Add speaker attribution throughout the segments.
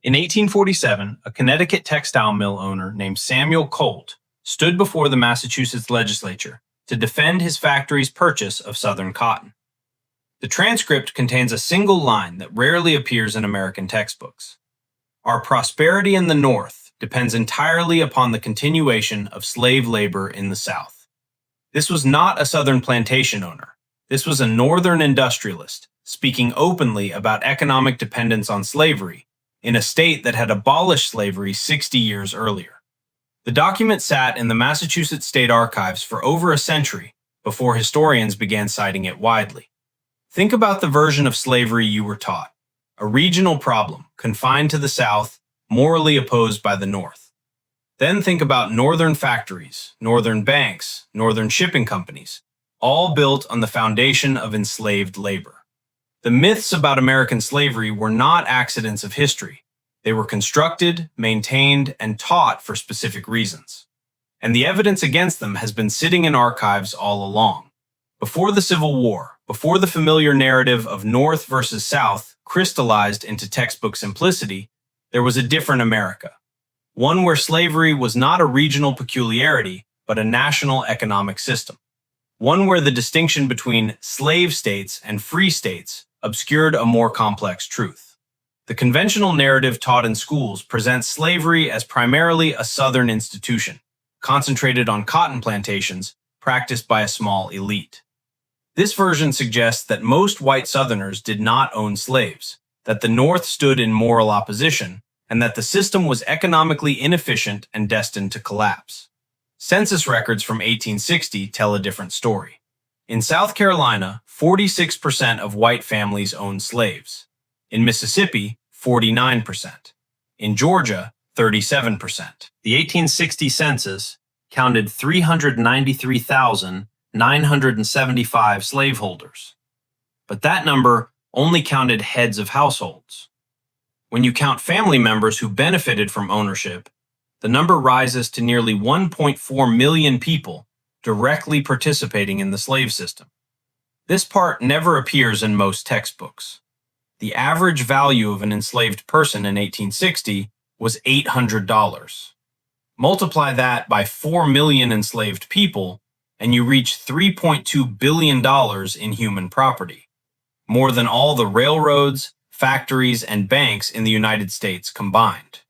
Speaker 1: In 1847, a Connecticut textile mill owner named Samuel Colt stood before the Massachusetts legislature to defend his factory's purchase of Southern cotton. The transcript contains a single line that rarely appears in American textbooks. Our prosperity in the North depends entirely upon the continuation of slave labor in the South. This was not a Southern plantation owner. This was a Northern industrialist speaking openly about economic dependence on slavery in a state that had abolished slavery 60 years earlier. The document sat in the Massachusetts State Archives for over a century before historians began citing it widely. Think about the version of slavery you were taught, a regional problem confined to the South, morally opposed by the North. Then think about Northern factories, Northern banks, Northern shipping companies, all built on the foundation of enslaved labor. The myths about American slavery were not accidents of history. They were constructed, maintained, and taught for specific reasons. And the evidence against them has been sitting in archives all along. Before the Civil War, before the familiar narrative of North versus South crystallized into textbook simplicity, there was a different America. One where slavery was not a regional peculiarity, but a national economic system. One where the distinction between slave states and free states obscured a more complex truth. The conventional narrative taught in schools presents slavery as primarily a Southern institution, concentrated on cotton plantations practiced by a small elite. This version suggests that most white Southerners did not own slaves, that the North stood in moral opposition, and that the system was economically inefficient and destined to collapse. Census records from 1860 tell a different story. In South Carolina, 46% of white families owned slaves. In Mississippi, 49%. In Georgia, 37%. The 1860 census counted 393,975 slaveholders. But that number only counted heads of households. When you count family members who benefited from ownership, the number rises to nearly 1.4 million people directly participating in the slave system. This part never appears in most textbooks. The average value of an enslaved person in 1860 was $800. Multiply that by 4 million enslaved people, and you reach $3.2 billion in human property, more than all the railroads, factories, and banks in the United States combined.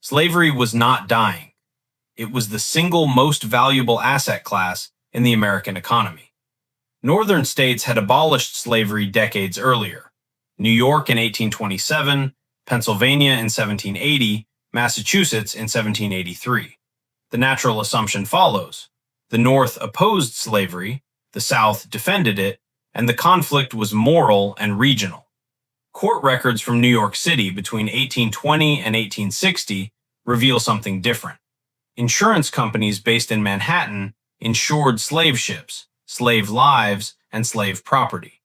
Speaker 1: Slavery was not dying. It was the single most valuable asset class in the American economy. Northern states had abolished slavery decades earlier. New York in 1827, Pennsylvania in 1780, Massachusetts in 1783. The natural assumption follows. The North opposed slavery, the South defended it, and the conflict was moral and regional. Court records from New York City between 1820 and 1860 reveal something different. Insurance companies based in Manhattan insured slave ships, slave lives, and slave property.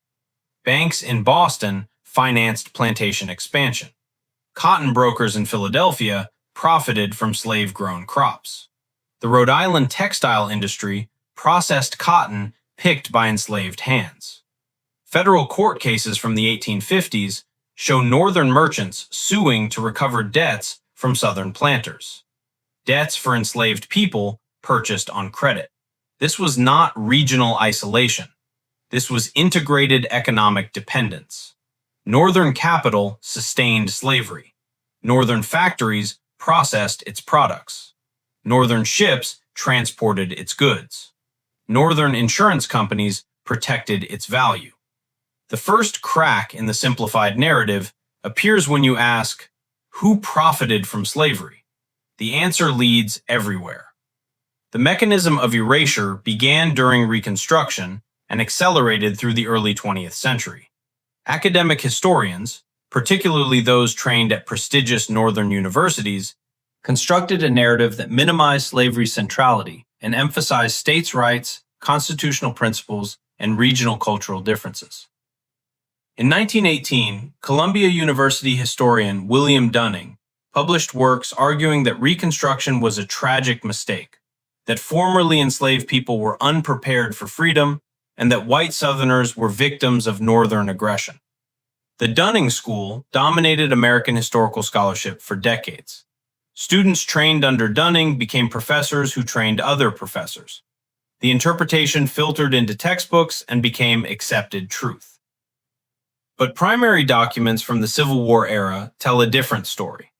Speaker 1: Banks in Boston financed plantation expansion. Cotton brokers in Philadelphia profited from slave-grown crops. The Rhode Island textile industry processed cotton picked by enslaved hands. Federal court cases from the 1850s show Northern merchants suing to recover debts from Southern planters. Debts for enslaved people purchased on credit. This was not regional isolation. This was integrated economic dependence. Northern capital sustained slavery. Northern factories processed its products. Northern ships transported its goods. Northern insurance companies protected its value. The first crack in the simplified narrative appears when you ask, who profited from slavery? The answer leads everywhere. The mechanism of erasure began during Reconstruction and accelerated through the early 20th century. Academic historians, particularly those trained at prestigious Northern universities, constructed a narrative that minimized slavery's centrality and emphasized states' rights, constitutional principles, and regional cultural differences. In 1918, Columbia University historian William Dunning published works arguing that Reconstruction was a tragic mistake, that formerly enslaved people were unprepared for freedom, and that white Southerners were victims of Northern aggression. The Dunning School dominated American historical scholarship for decades. Students trained under Dunning became professors who trained other professors. The interpretation filtered into textbooks and became accepted truth. But primary documents from the Civil War era tell a different story.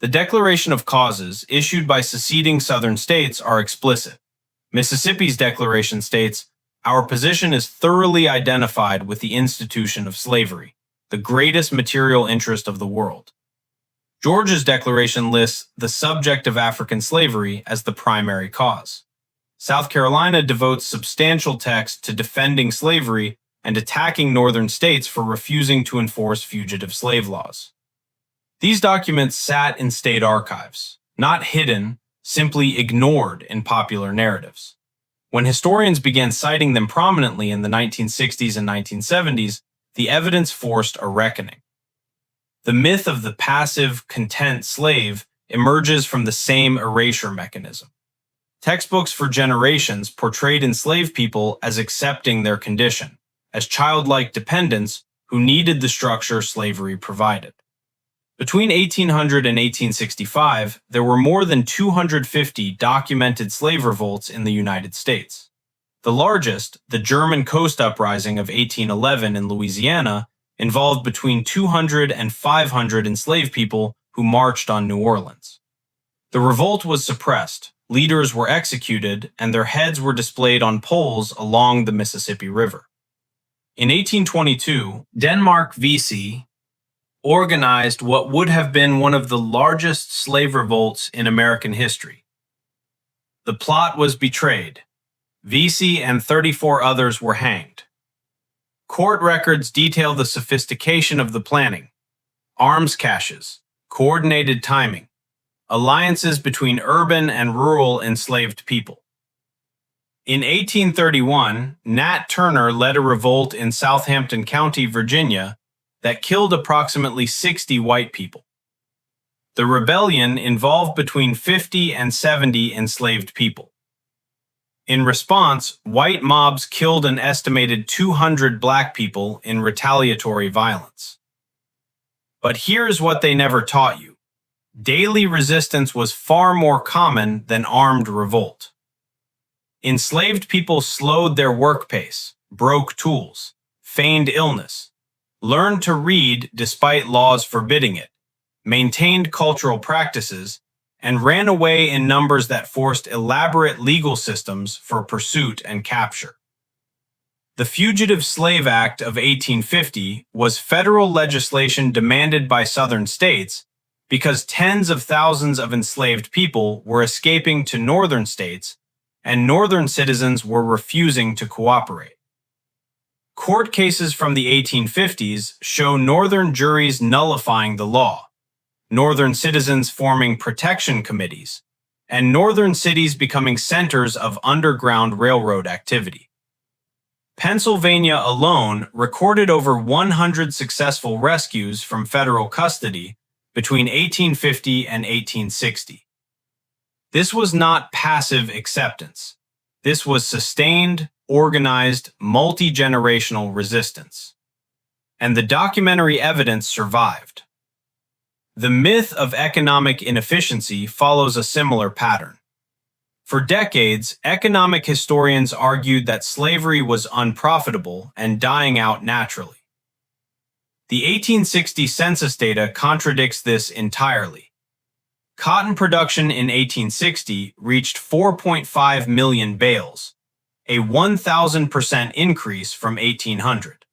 Speaker 1: The Declaration of Causes issued by seceding Southern states are explicit. Mississippi's declaration states, "Our position is thoroughly identified with the institution of slavery, the greatest material interest of the world." Georgia's declaration lists the subject of African slavery as the primary cause. South Carolina devotes substantial text to defending slavery and attacking northern states for refusing to enforce fugitive slave laws. These documents sat in state archives, not hidden, simply ignored in popular narratives. When historians began citing them prominently in the 1960s and 1970s, the evidence forced a reckoning. The myth of the passive, content slave emerges from the same erasure mechanism. Textbooks for generations portrayed enslaved people as accepting their condition, as childlike dependents who needed the structure slavery provided. Between 1800 and 1865, there were more than 250 documented slave revolts in the United States. The largest, the German Coast Uprising of 1811 in Louisiana, involved between 200 and 500 enslaved people who marched on New Orleans. The revolt was suppressed, leaders were executed, and their heads were displayed on poles along the Mississippi River. In 1822, Denmark Vesey organized what would have been one of the largest slave revolts in American history. The plot was betrayed. Vesey and 34 others were hanged. Court records detail the sophistication of the planning, arms caches, coordinated timing, alliances between urban and rural enslaved people. In 1831, Nat Turner led a revolt in Southampton County, Virginia, that killed approximately 60 white people. The rebellion involved between 50 and 70 enslaved people. In response, white mobs killed an estimated 200 black people in retaliatory violence. But here's what they never taught you. Daily resistance was far more common than armed revolt. Enslaved people slowed their work pace, broke tools, feigned illness, learned to read despite laws forbidding it, maintained cultural practices, and ran away in numbers that forced elaborate legal systems for pursuit and capture. The Fugitive Slave Act of 1850 was federal legislation demanded by Southern states because tens of thousands of enslaved people were escaping to northern states, and northern citizens were refusing to cooperate. Court cases from the 1850s show northern juries nullifying the law, northern citizens forming protection committees, and northern cities becoming centers of underground railroad activity. Pennsylvania alone recorded over 100 successful rescues from federal custody between 1850 and 1860. This was not passive acceptance. This was sustained, organized, multi-generational resistance. And the documentary evidence survived. The myth of economic inefficiency follows a similar pattern. For decades, economic historians argued that slavery was unprofitable and dying out naturally. The 1860 census data contradicts this entirely. Cotton production in 1860 reached 4.5 million bales, a 1,000% increase from 1800.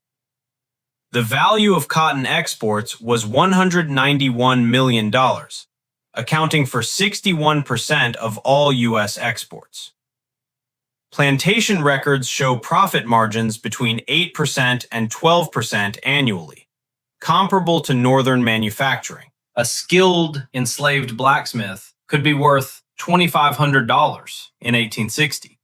Speaker 1: The value of cotton exports was $191 million, accounting for 61% of all U.S. exports. Plantation records show profit margins between 8% and 12% annually, comparable to northern manufacturing. A skilled enslaved blacksmith could be worth $2,500 in 1860,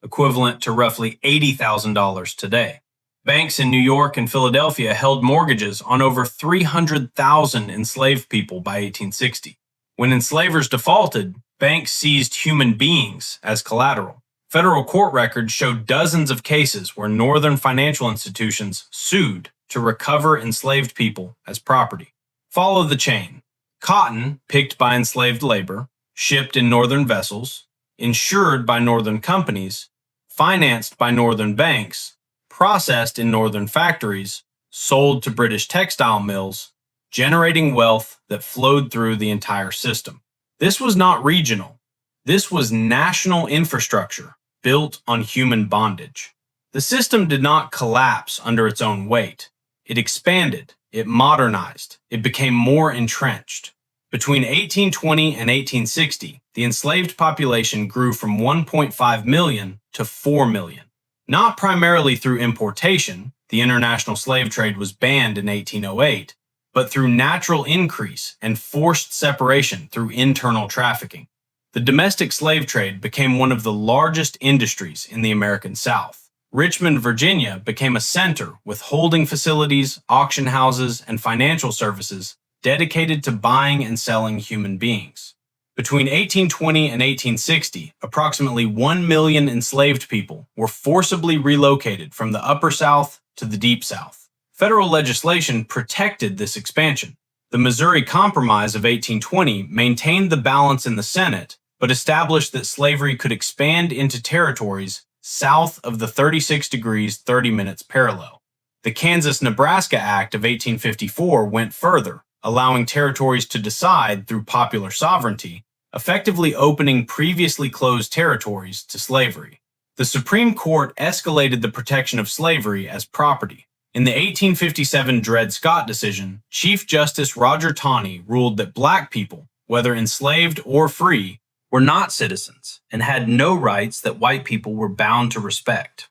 Speaker 1: equivalent to roughly $80,000 today. Banks in New York and Philadelphia held mortgages on over 300,000 enslaved people by 1860. When enslavers defaulted, banks seized human beings as collateral. Federal court records show dozens of cases where northern financial institutions sued to recover enslaved people as property. Follow the chain. Cotton, picked by enslaved labor, shipped in northern vessels, insured by northern companies, financed by northern banks, processed in northern factories, sold to British textile mills, generating wealth that flowed through the entire system. This was not regional. This was national infrastructure built on human bondage. The system did not collapse under its own weight. It expanded, it modernized, it became more entrenched. Between 1820 and 1860, the enslaved population grew from 1.5 million to 4 million. Not primarily through importation, the international slave trade was banned in 1808, but through natural increase and forced separation through internal trafficking. The domestic slave trade became one of the largest industries in the American South. Richmond, Virginia became a center with holding facilities, auction houses, and financial services dedicated to buying and selling human beings. Between 1820 and 1860, approximately 1 million enslaved people were forcibly relocated from the Upper South to the Deep South. Federal legislation protected this expansion. The Missouri Compromise of 1820 maintained the balance in the Senate, but established that slavery could expand into territories south of the 36 degrees 30 minutes parallel. The Kansas-Nebraska Act of 1854 went further, allowing territories to decide through popular sovereignty, effectively opening previously closed territories to slavery. The Supreme Court escalated the protection of slavery as property. In the 1857 Dred Scott decision, Chief Justice Roger Taney ruled that black people, whether enslaved or free, were not citizens and had no rights that white people were bound to respect.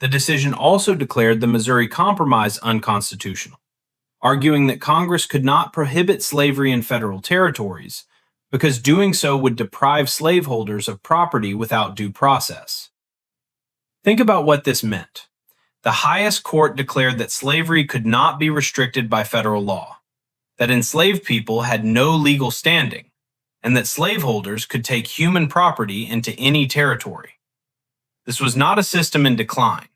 Speaker 1: The decision also declared the Missouri Compromise unconstitutional, arguing that Congress could not prohibit slavery in federal territories because doing so would deprive slaveholders of property without due process. Think about what this meant. The highest court declared that slavery could not be restricted by federal law, that enslaved people had no legal standing, and that slaveholders could take human property into any territory. This was not a system in decline.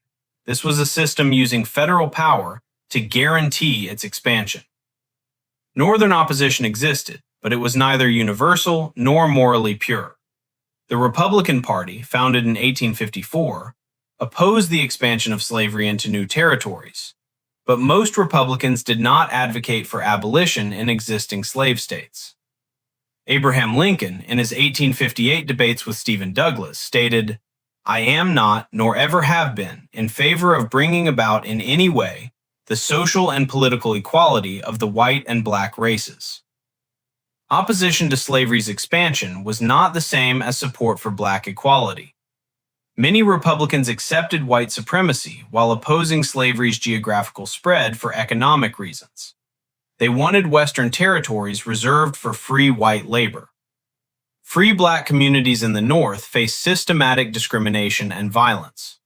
Speaker 1: This was a system using federal power to guarantee its expansion. Northern opposition existed, but it was neither universal nor morally pure. The Republican Party, founded in 1854, opposed the expansion of slavery into new territories, but most Republicans did not advocate for abolition in existing slave states. Abraham Lincoln, in his 1858 debates with Stephen Douglas, stated, "I am not, nor ever have been, in favor of bringing about in any way the social and political equality of the white and black races." Opposition to slavery's expansion was not the same as support for black equality. Many Republicans accepted white supremacy while opposing slavery's geographical spread for economic reasons. They wanted Western territories reserved for free white labor. Free black communities in the North faced systematic discrimination and violence.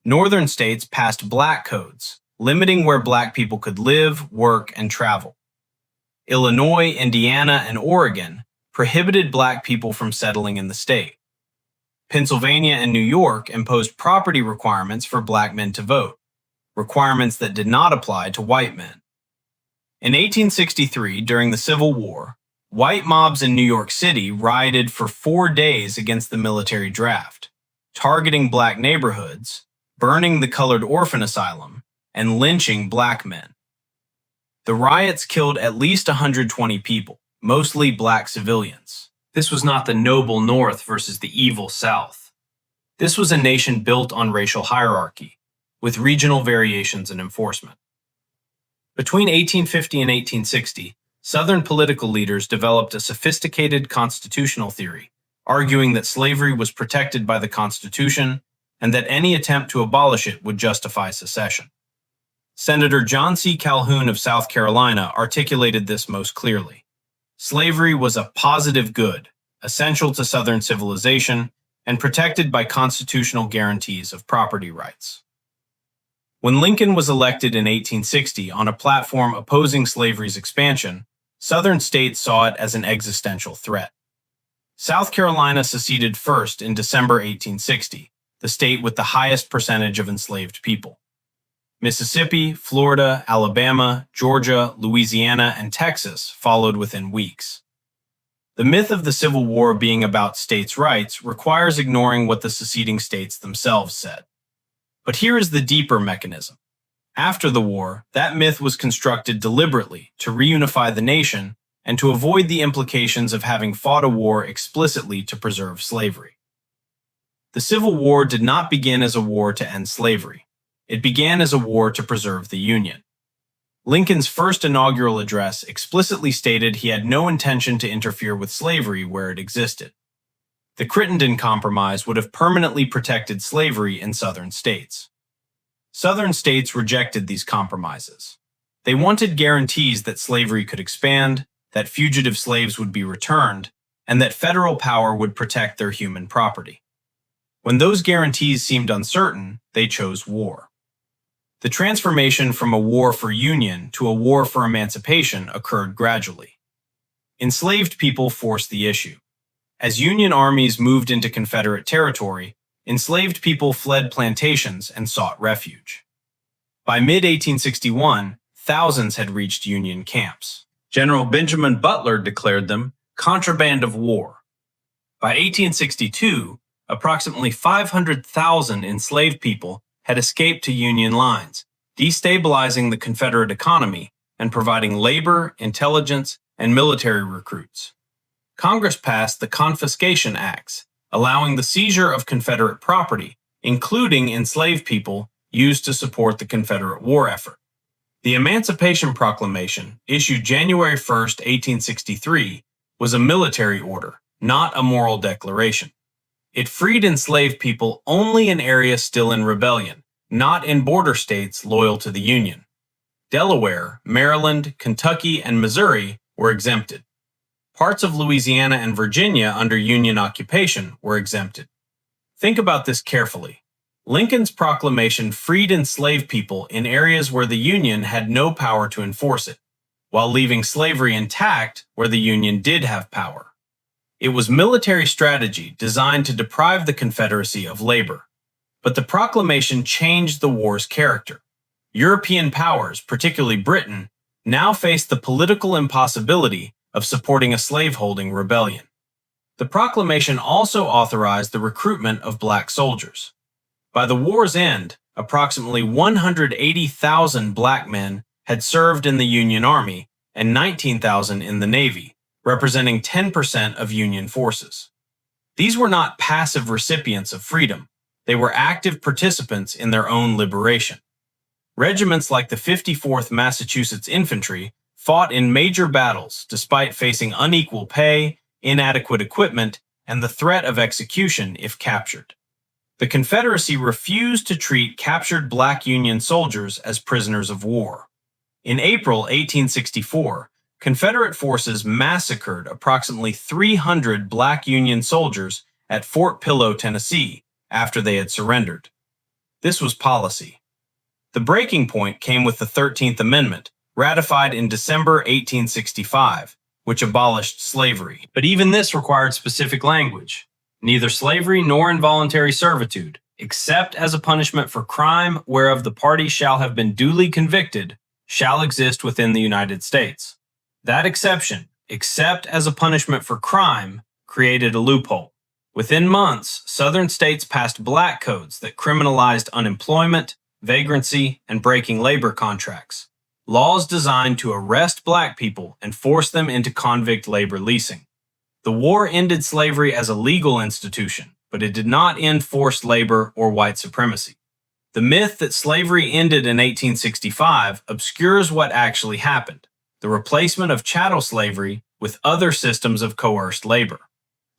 Speaker 1: Northern states passed black codes, limiting where black people could live, work, and travel. Illinois, Indiana, and Oregon prohibited black people from settling in the state. Pennsylvania and New York imposed property requirements for black men to vote, requirements that did not apply to white men. In 1863, during the Civil War, white mobs in New York City rioted for 4 days against the military draft, targeting black neighborhoods, burning the colored orphan asylum, and lynching black men. The riots killed at least 120 people, mostly black civilians. This was not the noble North versus the evil South. This was a nation built on racial hierarchy, with regional variations in enforcement. Between 1850 and 1860, Southern political leaders developed a sophisticated constitutional theory, arguing that slavery was protected by the Constitution and that any attempt to abolish it would justify secession. Senator John C. Calhoun of South Carolina articulated this most clearly. Slavery was a positive good, essential to Southern civilization, and protected by constitutional guarantees of property rights. When Lincoln was elected in 1860 on a platform opposing slavery's expansion, Southern states saw it as an existential threat. South Carolina seceded first in December 1860, the state with the highest percentage of enslaved people. Mississippi, Florida, Alabama, Georgia, Louisiana, and Texas followed within weeks. The myth of the Civil War being about states' rights requires ignoring what the seceding states themselves said. But here is the deeper mechanism. After the war, that myth was constructed deliberately to reunify the nation and to avoid the implications of having fought a war explicitly to preserve slavery. The Civil War did not begin as a war to end slavery. It began as a war to preserve the Union. Lincoln's first inaugural address explicitly stated he had no intention to interfere with slavery where it existed. The Crittenden Compromise would have permanently protected slavery in Southern states. Southern states rejected these compromises. They wanted guarantees that slavery could expand, that fugitive slaves would be returned, and that federal power would protect their human property. When those guarantees seemed uncertain, they chose war. The transformation from a war for union to a war for emancipation occurred gradually. Enslaved people forced the issue. As Union armies moved into Confederate territory, enslaved people fled plantations and sought refuge. By mid-1861, thousands had reached Union camps. General Benjamin Butler declared them contraband of war. By 1862, approximately 500,000 enslaved people had escaped to Union lines, destabilizing the Confederate economy and providing labor, intelligence, and military recruits. Congress passed the Confiscation Acts, allowing the seizure of Confederate property, including enslaved people, used to support the Confederate war effort. The Emancipation Proclamation, issued January 1, 1863, was a military order, not a moral declaration. It freed enslaved people only in areas still in rebellion, not in border states loyal to the Union. Delaware, Maryland, Kentucky, and Missouri were exempted. Parts of Louisiana and Virginia under Union occupation were exempted. Think about this carefully. Lincoln's proclamation freed enslaved people in areas where the Union had no power to enforce it, while leaving slavery intact where the Union did have power. It was military strategy designed to deprive the Confederacy of labor. But the proclamation changed the war's character. European powers, particularly Britain, now faced the political impossibility of supporting a slaveholding rebellion. The proclamation also authorized the recruitment of black soldiers. By the war's end, approximately 180,000 black men had served in the Union Army and 19,000 in the Navy, representing 10% of Union forces. These were not passive recipients of freedom. They were active participants in their own liberation. Regiments like the 54th Massachusetts Infantry fought in major battles despite facing unequal pay, inadequate equipment, and the threat of execution if captured. The Confederacy refused to treat captured black Union soldiers as prisoners of war. In April 1864, Confederate forces massacred approximately 300 black Union soldiers at Fort Pillow, Tennessee, after they had surrendered. This was policy. The breaking point came with the 13th Amendment, ratified in December 1865, which abolished slavery. But even this required specific language. Neither slavery nor involuntary servitude, except as a punishment for crime whereof the party shall have been duly convicted, shall exist within the United States. That exception, except as a punishment for crime, created a loophole. Within months, Southern states passed black codes that criminalized unemployment, vagrancy, and breaking labor contracts. Laws designed to arrest black people and force them into convict labor leasing. The war ended slavery as a legal institution, but it did not end forced labor or white supremacy. The myth that slavery ended in 1865 obscures what actually happened: the replacement of chattel slavery with other systems of coerced labor.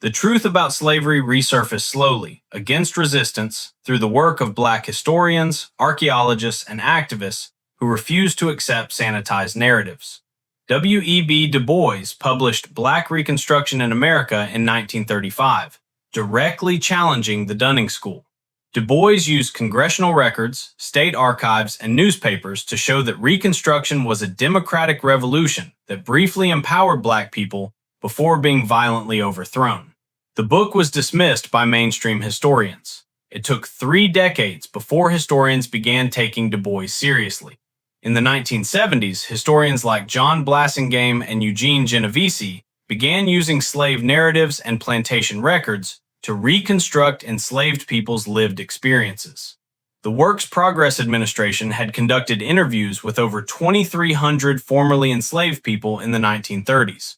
Speaker 1: The truth about slavery resurfaced slowly, against resistance, through the work of black historians, archaeologists, and activists who refused to accept sanitized narratives. W.E.B. Du Bois published Black Reconstruction in America in 1935, directly challenging the Dunning School. Du Bois used congressional records, state archives, and newspapers to show that Reconstruction was a democratic revolution that briefly empowered black people before being violently overthrown. The book was dismissed by mainstream historians. It took 3 decades before historians began taking Du Bois seriously. In the 1970s, historians like John Blassingame and Eugene Genovese began using slave narratives and plantation records to reconstruct enslaved people's lived experiences. The Works Progress Administration had conducted interviews with over 2,300 formerly enslaved people in the 1930s.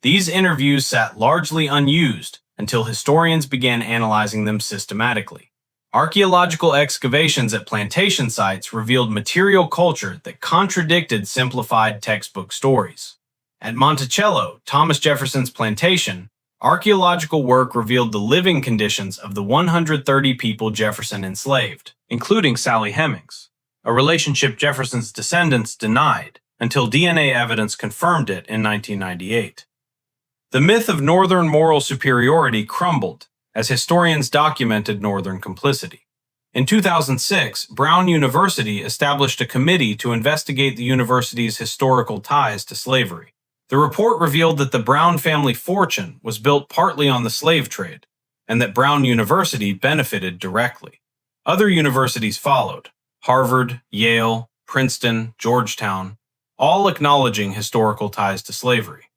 Speaker 1: These interviews sat largely unused until historians began analyzing them systematically. Archaeological excavations at plantation sites revealed material culture that contradicted simplified textbook stories. At Monticello, Thomas Jefferson's plantation, archaeological work revealed the living conditions of the 130 people Jefferson enslaved, including Sally Hemings, a relationship Jefferson's descendants denied until DNA evidence confirmed it in 1998. The myth of Northern moral superiority crumbled as historians documented Northern complicity. In 2006, Brown University established a committee to investigate the university's historical ties to slavery. The report revealed that the Brown family fortune was built partly on the slave trade, and that Brown University benefited directly. Other universities followed: Harvard, Yale, Princeton, Georgetown, all acknowledging historical ties to slavery.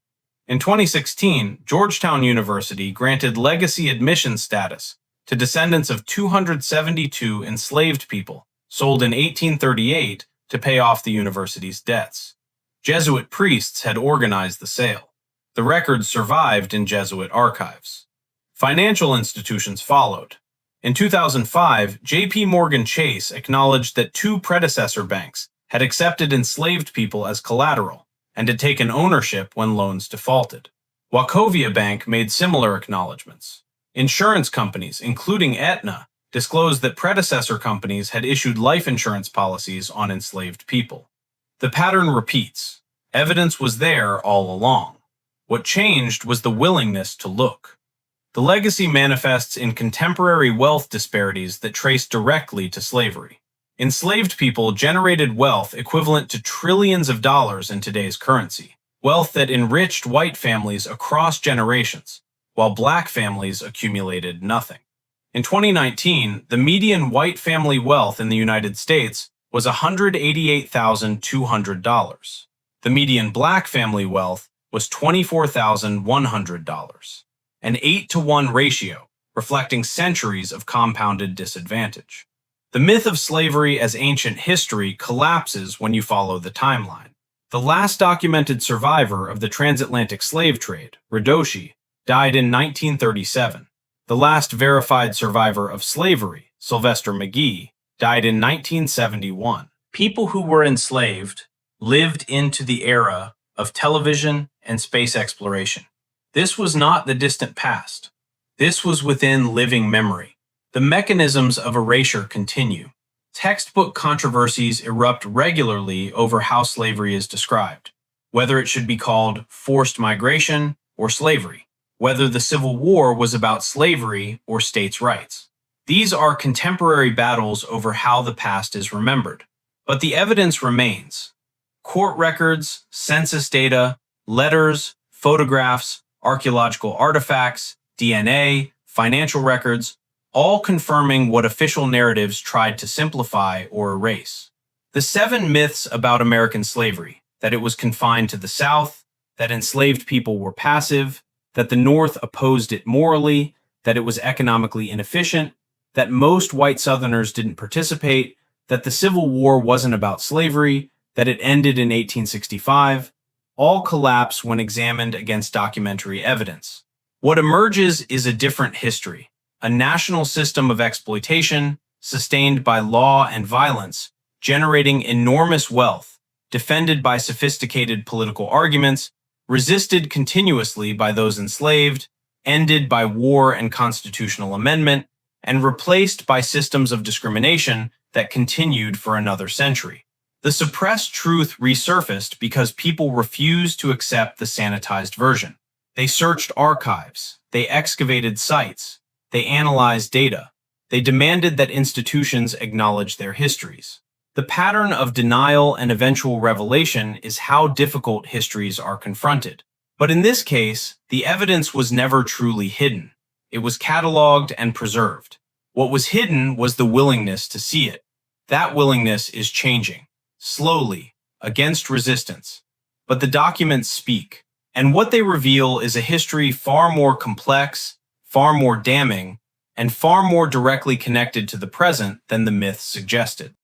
Speaker 1: In 2016, Georgetown University granted legacy admission status to descendants of 272 enslaved people sold in 1838 to pay off the university's debts. Jesuit priests had organized the sale. The records survived in Jesuit archives. Financial institutions followed. In 2005, J.P. Morgan Chase acknowledged that 2 predecessor banks had accepted enslaved people as collateral and had taken ownership when loans defaulted. Wachovia Bank made similar acknowledgments. Insurance companies, including Aetna, disclosed that predecessor companies had issued life insurance policies on enslaved people. The pattern repeats. Evidence was there all along. What changed was the willingness to look. The legacy manifests in contemporary wealth disparities that trace directly to slavery. Enslaved people generated wealth equivalent to trillions of dollars in today's currency, wealth that enriched white families across generations, while black families accumulated nothing. In 2019, the median white family wealth in the United States was $188,200. The median black family wealth was $24,100, an 8-to-1 ratio, reflecting centuries of compounded disadvantage. The myth of slavery as ancient history collapses when you follow the timeline. The last documented survivor of the transatlantic slave trade, Redoshi, died in 1937. The last verified survivor of slavery, Sylvester McGee, died in 1971. People who were enslaved lived into the era of television and space exploration. This was not the distant past. This was within living memory. The mechanisms of erasure continue. Textbook controversies erupt regularly over how slavery is described, whether it should be called forced migration or slavery, whether the Civil War was about slavery or states' rights. These are contemporary battles over how the past is remembered. But the evidence remains. Court records, census data, letters, photographs, archaeological artifacts, DNA, financial records, all confirming what official narratives tried to simplify or erase. The 7 myths about American slavery, that it was confined to the South, that enslaved people were passive, that the North opposed it morally, that it was economically inefficient, that most white Southerners didn't participate, that the Civil War wasn't about slavery, that it ended in 1865, all collapse when examined against documentary evidence. What emerges is a different history. A national system of exploitation, sustained by law and violence, generating enormous wealth, defended by sophisticated political arguments, resisted continuously by those enslaved, ended by war and constitutional amendment, and replaced by systems of discrimination that continued for another century. The suppressed truth resurfaced because people refused to accept the sanitized version. They searched archives, they excavated sites, they analyzed data. They demanded that institutions acknowledge their histories. The pattern of denial and eventual revelation is how difficult histories are confronted. But in this case, the evidence was never truly hidden. It was cataloged and preserved. What was hidden was the willingness to see it. That willingness is changing, slowly, against resistance. But the documents speak, and what they reveal is a history far more complex, far more damning, and far more directly connected to the present than the myth suggested.